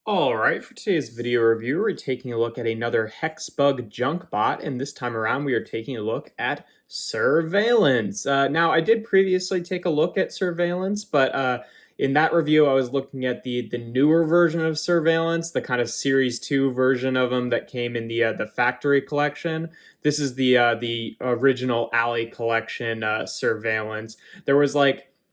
All right, for today's video review, we're taking a look at another Hexbug JunkBot, and this time around we are taking a look at Sir Veillance. Now, I did previously take a look at Sir Veillance, but in that review I was looking at the newer version of Sir Veillance, the kind of Series 2 version of him that came in the Factory Collection. This is the original Alley Collection Sir Veillance. There was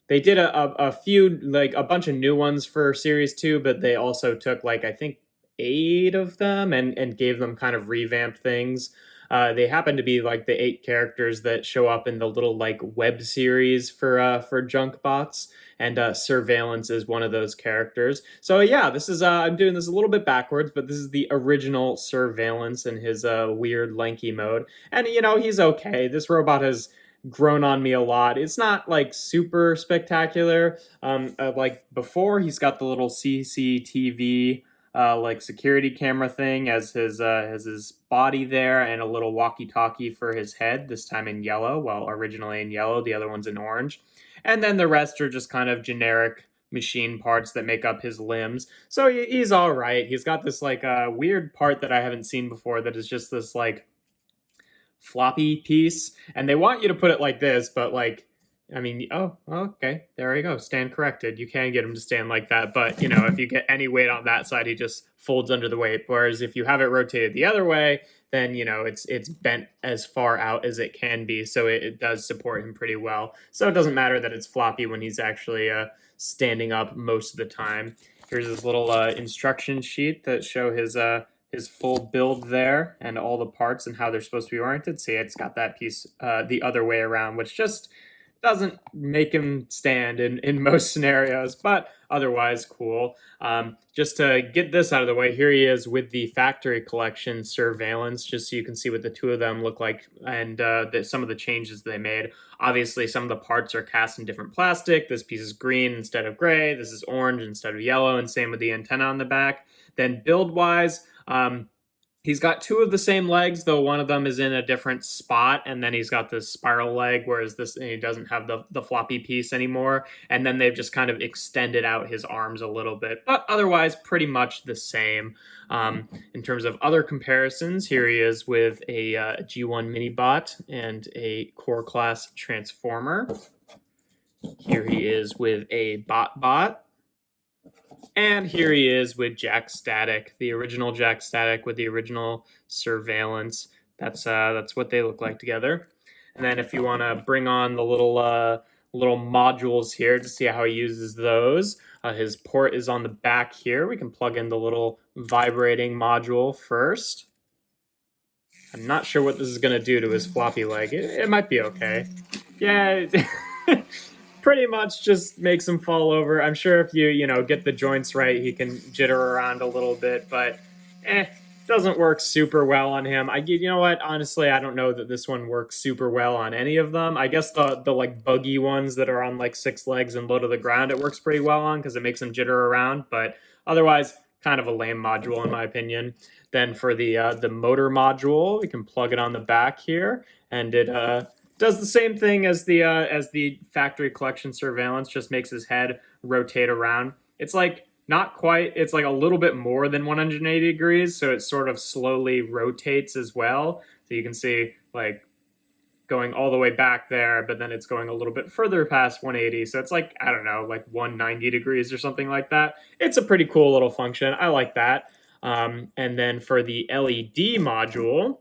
they did a few, like a bunch of new ones for Series 2, but they also took like I think 8 of them and gave them kind of revamped things. They happen to be like the 8 characters that show up in the little like web series for JunkBots, and Sir Veillance is one of those characters. So yeah, this is I'm doing this a little bit backwards, but this is the original Sir Veillance in his weird lanky mode, and you know he's okay. This robot has grown on me a lot. It's not like super spectacular. Like before, he's got the little CCTV like security camera thing as his body there, and a little walkie-talkie for his head. This time in yellow. Well, originally in yellow, the other one's in orange, and then the rest are just kind of generic machine parts that make up his limbs. So he's all right. He's got this like weird part that I haven't seen before that is just this like floppy piece, and they want you to put it like this, but like I mean, oh, okay, there you go, stand corrected. You can get him to stand like that, but you know, if you get any weight on that side, he just folds under the weight. Whereas if you have it rotated the other way, then you know it's bent as far out as it can be, so it does support him pretty well. So it doesn't matter that it's floppy when he's actually standing up most of the time. Here's his little instruction sheet that show his full build there and all the parts and how they're supposed to be oriented. See, it's got that piece the other way around, which just doesn't make him stand in most scenarios, but otherwise cool. Just to get this out of the way, here he is with the Factory Collection Sir Veillance, just so you can see what the two of them look like, and some of the changes they made. Obviously, some of the parts are cast in different plastic. This piece is green instead of gray. This is orange instead of yellow, and same with the antenna on the back. Then build-wise, he's got 2 of the same legs, though one of them is in a different spot, and then he's got this spiral leg, whereas he doesn't have the floppy piece anymore, and then they've just kind of extended out his arms a little bit, but otherwise pretty much the same. In terms of other comparisons, here he is with a G1 Minibot and a Core Class Transformer. Here he is with a BotBot. And here he is with Jack Static, the original Jack Static with the original Sir Veillance. That's what they look like together. And then if you want to bring on the little modules here to see how he uses those, his port is on the back here. We can plug in the little vibrating module first. I'm not sure what this is going to do to his floppy leg. It might be okay. Yeah. Pretty much just makes him fall over. I'm sure if you get the joints right, he can jitter around a little bit, but doesn't work super well on him. You know what? Honestly, I don't know that this one works super well on any of them. I guess the like buggy ones that are on like 6 legs and low to the ground, it works pretty well on because it makes them jitter around, but otherwise kind of a lame module in my opinion. Then for the motor module, we can plug it on the back here, and it does the same thing as the Factory Collection Sir Veillance, just makes his head rotate around. It's like not quite, it's like a little bit more than 180 degrees, so it sort of slowly rotates as well. So you can see like going all the way back there, but then it's going a little bit further past 180. So it's like, I don't know, like 190 degrees or something like that. It's a pretty cool little function. I like that. And then for the LED module,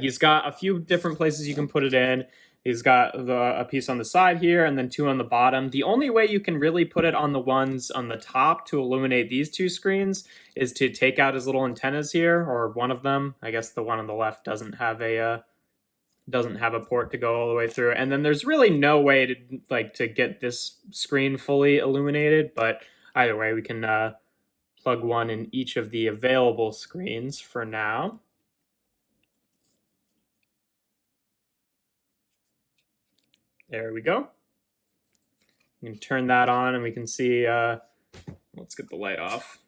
he's got a few different places you can put it in. He's got a piece on the side here and then 2 on the bottom. The only way you can really put it on the ones on the top to illuminate these 2 screens is to take out his little antennas here, or one of them. I guess the one on the left doesn't have a port to go all the way through. And then there's really no way to get this screen fully illuminated, but either way, we can plug one in each of the available screens for now. There we go. You can turn that on and we can see, let's get the light off.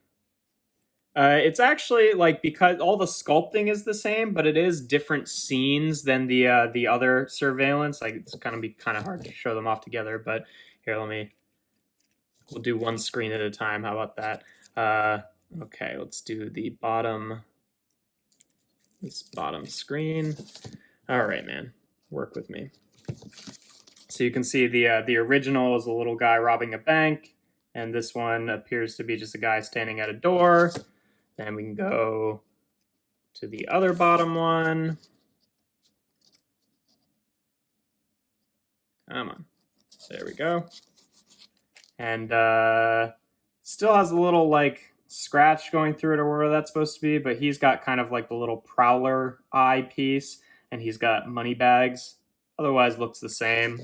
It's actually like, because all the sculpting is the same, but it is different scenes than the other Sir Veillance. Like it's gonna be kind of hard to show them off together, but here, we'll do one screen at a time. How about that? Okay, let's do the bottom, this bottom screen. All right, man, work with me. So you can see the original is a little guy robbing a bank, and this one appears to be just a guy standing at a door. Then we can go to the other bottom one. Come on. There we go. And still has a little like scratch going through it or where that's supposed to be, but he's got kind of like the little prowler eye piece, and he's got money bags. Otherwise looks the same.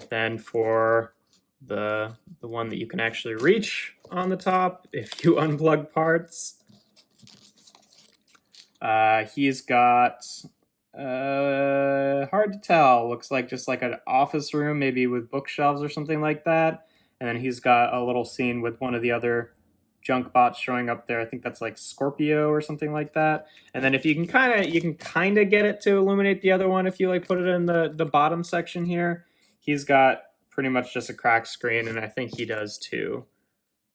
Then for the one that you can actually reach on the top, if you unplug parts, he's got hard to tell. Looks like just like an office room, maybe with bookshelves or something like that. And then he's got a little scene with one of the other junk bots showing up there. I think that's like Scorpio or something like that. And then if you can kind of get it to illuminate the other one if you like put it in the bottom section here. He's got pretty much just a cracked screen, and I think he does too.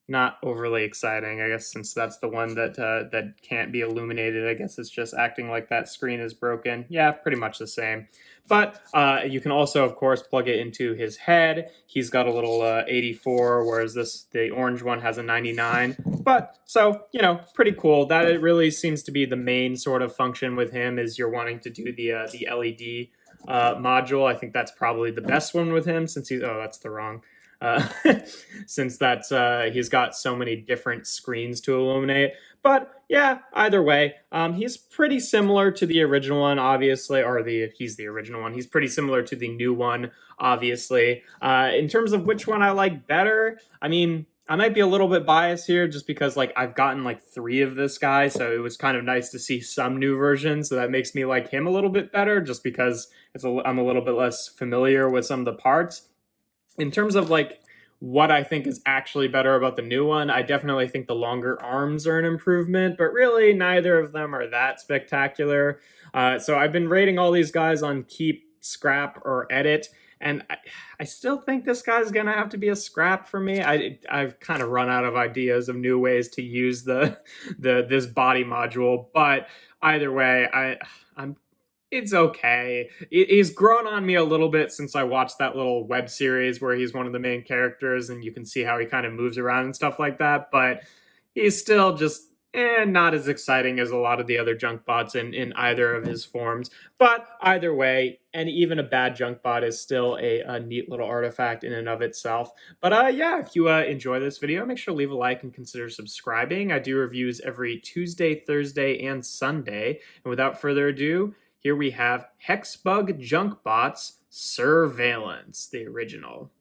Not overly exciting, I guess, since that's the one that can't be illuminated. I guess it's just acting like that screen is broken. Yeah, pretty much the same. But you can also, of course, plug it into his head. He's got a little 84, whereas the orange one has a 99. But, so, you know, pretty cool. That it really seems to be the main sort of function with him is you're wanting to do the LED module. I think that's probably the best one with him since he's... Oh, that's the wrong... since that's he's got so many different screens to illuminate. But yeah, either way, he's pretty similar to the original one, obviously, or he's the original one. He's pretty similar to the new one, obviously. In terms of which one I like better, I mean, I might be a little bit biased here just because like I've gotten like 3 of this guy, so it was kind of nice to see some new versions. So that makes me like him a little bit better just because I'm a little bit less familiar with some of the parts. In terms of like what I think is actually better about the new one, I definitely think the longer arms are an improvement, but really neither of them are that spectacular. So I've been rating all these guys on keep, scrap, or edit, and I still think this guy's gonna have to be a scrap for me. I've kind of run out of ideas of new ways to use this body module, but either way, it's okay. He's grown on me a little bit since I watched that little web series where he's one of the main characters, and you can see how he kind of moves around and stuff like that, but he's still just not as exciting as a lot of the other junk bots in either of his forms. But either way, and even a bad junk bot is still a neat little artifact in and of itself. But yeah, if you enjoy this video, make sure to leave a like and consider subscribing. I do reviews every Tuesday, Thursday, and Sunday. And without further ado, here we have Hexbug JunkBots Sir Veillance, the original.